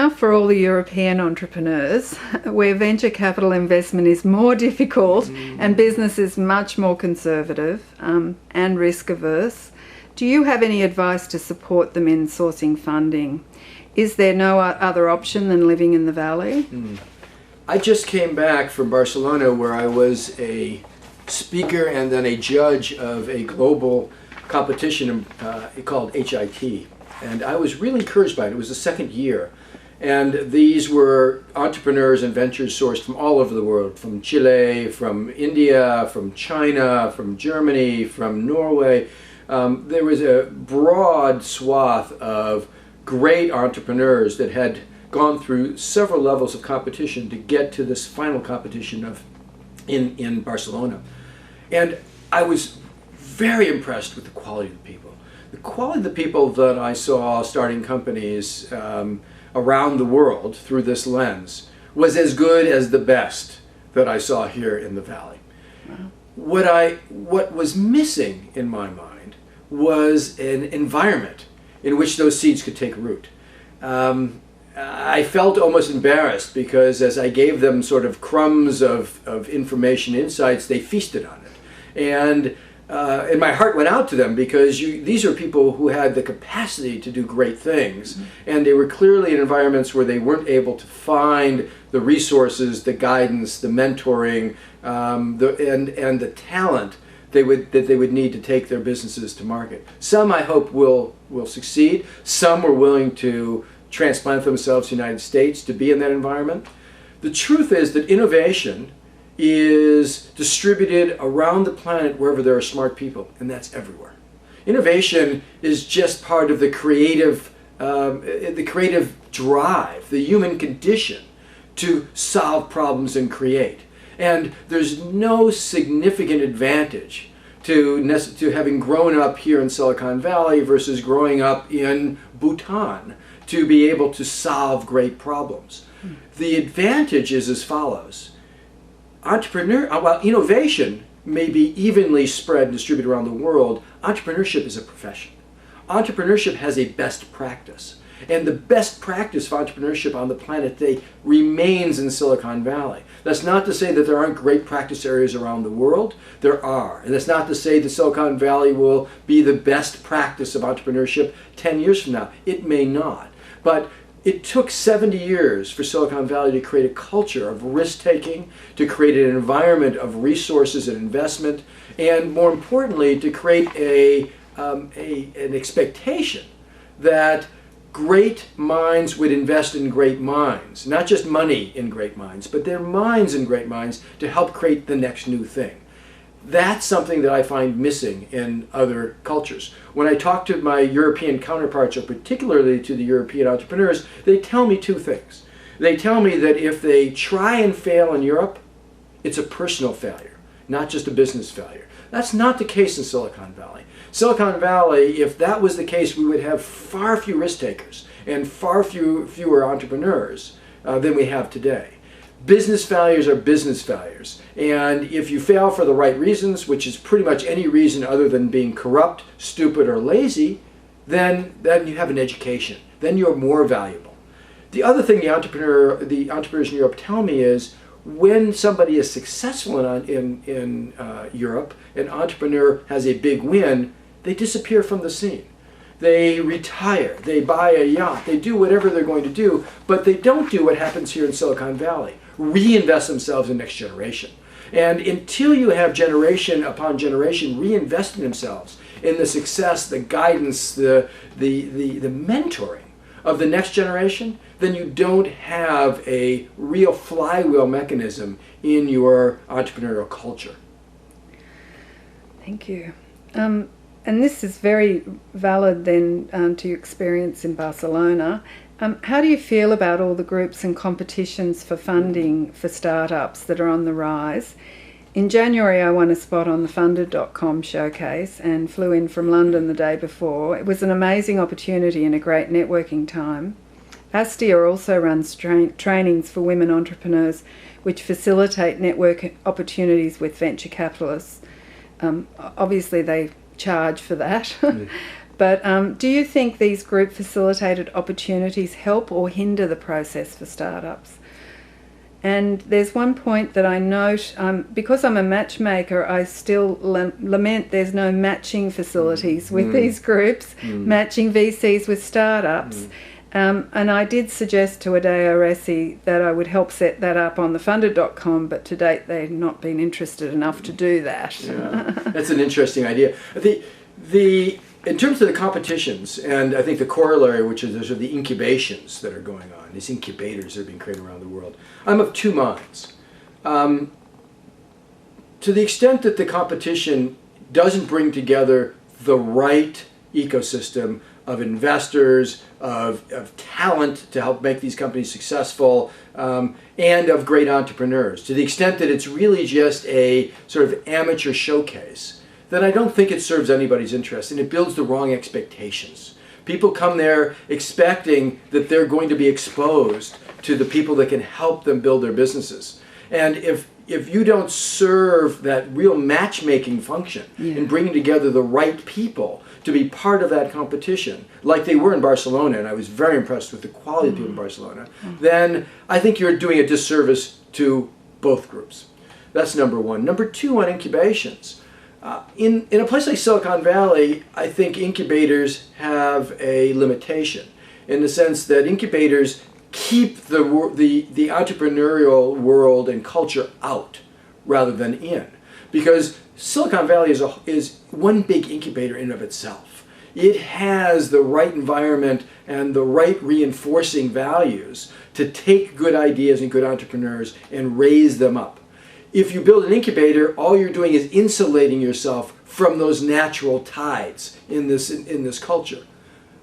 now for all the European entrepreneurs, where venture capital investment is more difficult and business is much more conservative and risk averse, do you have any advice to support them in sourcing funding? Is there no other option than living in the Valley? I just came back from Barcelona, where I was a speaker and then a judge of a global competition called HIT. And I was really encouraged by it. It was the second year. And these were entrepreneurs and ventures sourced from all over the world, from Chile, from India, from China, from Germany, from Norway. There was a broad swath of great entrepreneurs that had gone through several levels of competition to get to this final competition in Barcelona. And I was very impressed with the quality of the people. The quality of the people that I saw starting companies around the world through this lens was as good as the best that I saw here in the Valley. Wow. What was missing in my mind was an environment in which those seeds could take root. I felt almost embarrassed because as I gave them sort of crumbs of information, insights, they feasted on it. And my heart went out to them because these are people who had the capacity to do great things. And they were clearly in environments where they weren't able to find the resources, the guidance, the mentoring, and the talent that they would need to take their businesses to market. Some, I hope, will succeed. Some were willing to transplant themselves to the United States to be in that environment. The truth is that innovation is distributed around the planet wherever there are smart people, and that's everywhere. Innovation is just part of the creative drive, the human condition to solve problems and create. And there's no significant advantage to having grown up here in Silicon Valley versus growing up in Bhutan to be able to solve great problems. The advantage is as follows. Innovation may be evenly spread and distributed around the world. Entrepreneurship is a profession. Entrepreneurship has a best practice. And the best practice of entrepreneurship on the planet today remains in Silicon Valley. That's not to say that there aren't great practice areas around the world. There are. And that's not to say that Silicon Valley will be the best practice of entrepreneurship 10 years from now. It may not. But it took 70 years for Silicon Valley to create a culture of risk-taking, to create an environment of resources and investment, and more importantly, to create an expectation that great minds would invest in great minds. Not just money in great minds, but their minds in great minds to help create the next new thing. That's something that I find missing in other cultures. When I talk to my European counterparts, or particularly to the European entrepreneurs, they tell me two things. They tell me that if they try and fail in Europe, it's a personal failure, not just a business failure. That's not the case in Silicon Valley. Silicon Valley, if that was the case, we would have far fewer risk takers and far fewer entrepreneurs than we have today. Business failures are business failures, and if you fail for the right reasons, which is pretty much any reason other than being corrupt, stupid, or lazy, then you have an education. Then you're more valuable. The other thing the entrepreneurs in Europe tell me is when somebody is successful in Europe, an entrepreneur has a big win, they disappear from the scene. They retire, they buy a yacht, they do whatever they're going to do, but they don't do what happens here in Silicon Valley, reinvest themselves in the next generation. And until you have generation upon generation reinvesting themselves in the success, the guidance, the mentoring of the next generation, then you don't have a real flywheel mechanism in your entrepreneurial culture. Thank you. And this is very valid then to your experience in Barcelona. How do you feel about all the groups and competitions for funding for startups that are on the rise? In January, I won a spot on the Funded.com showcase and flew in from London the day before. It was an amazing opportunity and a great networking time. Astia also runs trainings for women entrepreneurs which facilitate network opportunities with venture capitalists. Obviously, they charge for that. But do you think these group facilitated opportunities help or hinder the process for startups? And there's one point that I note, because I'm a matchmaker, I still lament there's no matching facilities with these groups, matching VCs with startups. And I did suggest to Adeo Resi that I would help set that up on thefunded.com, but to date they've not been interested enough to do that. Yeah, that's an interesting idea. In terms of the competitions, and I think the corollary, which is those are the incubations that are going on, these incubators that are being created around the world, I'm of two minds. To the extent that the competition doesn't bring together the right ecosystem of investors, of talent to help make these companies successful, and of great entrepreneurs, to the extent that it's really just a sort of amateur showcase, then I don't think it serves anybody's interest, and it builds the wrong expectations. People come there expecting that they're going to be exposed to the people that can help them build their businesses. And if you don't serve that real matchmaking function in bringing together the right people to be part of that competition, like they were in Barcelona, and I was very impressed with the quality of people in Barcelona, then I think you're doing a disservice to both groups. That's number one. Number two, on incubations. In a place like Silicon Valley, I think incubators have a limitation in the sense that incubators keep the entrepreneurial world and culture out rather than in, because Silicon Valley is one big incubator in and of itself. It has the right environment and the right reinforcing values to take good ideas and good entrepreneurs and raise them up. If you build an incubator, all you're doing is insulating yourself from those natural tides in this culture.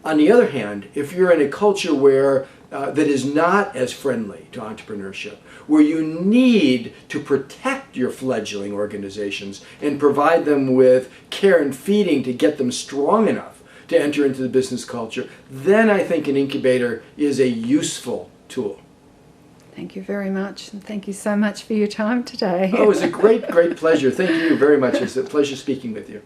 On the other hand, if you're in a culture where that is not as friendly to entrepreneurship, where you need to protect your fledgling organizations and provide them with care and feeding to get them strong enough to enter into the business culture, then I think an incubator is a useful tool. Thank you very much, and thank you so much for your time today. Oh, it was a great, great pleasure. Thank you very much. It's a pleasure speaking with you.